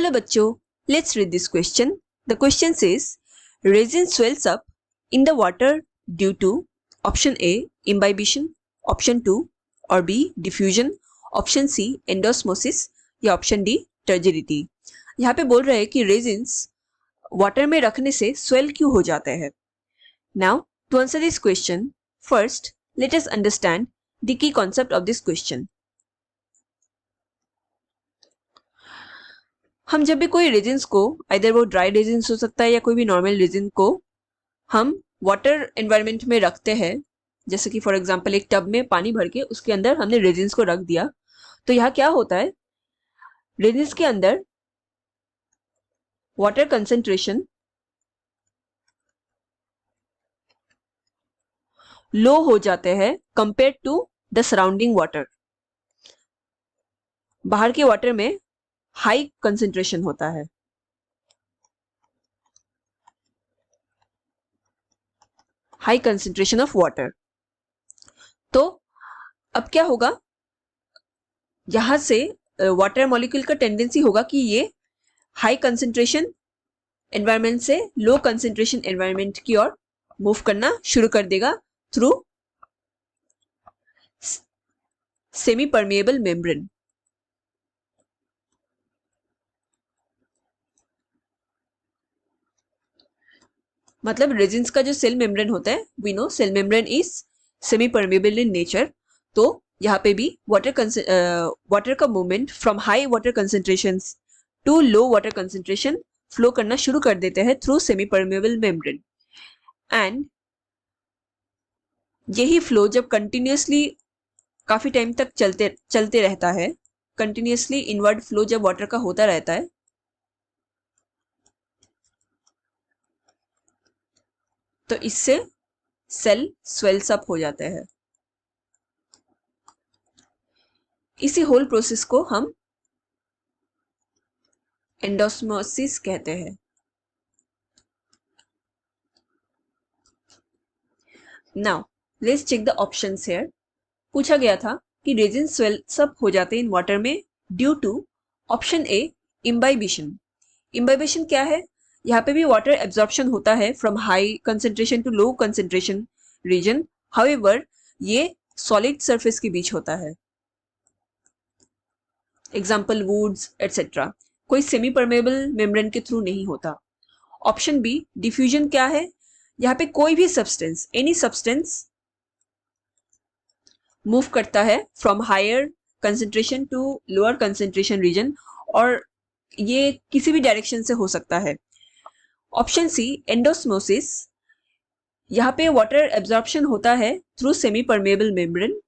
Hello बच्चों, let's read this question. The question says, resin swells up in the water due to option A, imbibition, option 2 or B, diffusion, option C, endosmosis या option D, turgidity. यहाँ पे बोल रहे हैं कि resins water में रखने से स्वेल क्यों हो जाते हैं. Now, to answer this question, first let us understand the key concept of this question. हम जब भी कोई रेजिन्स को, आइदर वो ड्राई रेजिन्स हो सकता है या कोई भी नॉर्मल रेजिन को हम वाटर एनवायरनमेंट में रखते हैं, जैसे कि फॉर एग्जांपल एक टब में पानी भर के उसके अंदर हमने रेजिन्स को रख दिया, तो यहाँ क्या होता है, रेजिन्स के अंदर वाटर कंसेंट्रेशन लो हो जाते हैं compare to the surrounding water. बाहर के वाटर में हाई कंसेंट्रेशन होता है. High concentration of water. तो अब क्या होगा, यहां से वाटर मॉलिक्यूल का टेंडेंसी होगा कि ये हाई कंसेंट्रेशन एनवायरनमेंट से लो कंसेंट्रेशन एनवायरनमेंट की ओर मूव करना शुरू कर देगा थ्रू सेमी परमेएबल मेम्ब्रेन. मतलब रेजिन्स का जो सेल मेम्ब्रेन होता है, we know cell membrane is semi permeable in nature. तो यहाँ पे भी वाटर का movement from high water concentration to low water concentration flow करना शुरू कर देते हैं through semi permeable membrane. And यही फ्लो जब कंटिन्यूसली काफी टाइम तक चलते रहता है, कंटिन्यूसली इनवर्ड फ्लो जब वाटर का होता रहता है, तो इससे सेल स्वेल्स अप हो जाते हैं. इसी होल प्रोसेस को हम एंडोस्मोसिस कहते हैं. Now let's check the options here. पूछा गया था कि रेजिन स्वेल्स अप हो जाते हैं इन वाटर में due to option A, imbibition. Imbibition क्या है, यहाँ पे भी वाटर एब्जॉर्प्शन होता है from high concentration to low concentration region. However ये सॉलिड सरफेस के बीच होता है, एग्जाम्पल वुड्स एटसेट्रा. कोई सेमी परमेएबल मेम्ब्रेन के थ्रू नहीं होता. ऑप्शन बी, डिफ्यूजन क्या है, यहाँ पे कोई भी सब्सटेंस, एनी सब्सटेंस मूव करता है from higher concentration to lower concentration region, और ये किसी भी डायरेक्शन से हो सकता है. ऑप्शन सी, एंडोस्मोसिस, यहाँ पे वाटर एब्जॉर्प्शन होता है through semi permeable membrane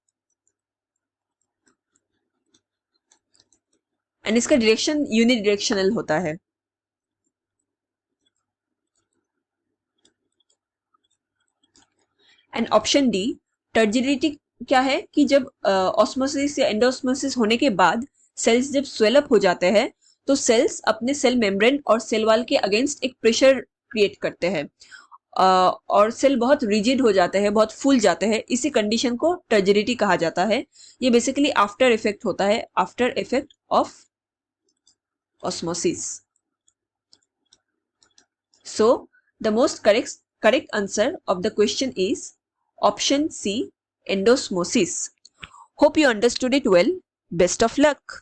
and इसका डायरेक्शन यूनिडायरेक्शनल होता है. एंड ऑप्शन डी, टर्जिडिटी क्या है कि जब ऑस्मोसिस या एंडोस्मोसिस होने के बाद सेल्स जब स्वेल अप हो जाते हैं, तो सेल्स अपने सेल मेम्ब्रेन और सेल वॉल के अगेंस्ट एक प्रेशर क्रिएट करते हैं और सेल बहुत रिजिड हो जाते हैं, बहुत फूल जाते हैं. इसी कंडीशन को टर्जिडिटी कहा जाता है. ये बेसिकली आफ्टर इफेक्ट होता है, after effect of osmosis. So the most correct answer of the question is option C, endosmosis. Hope you understood it well. Best of luck.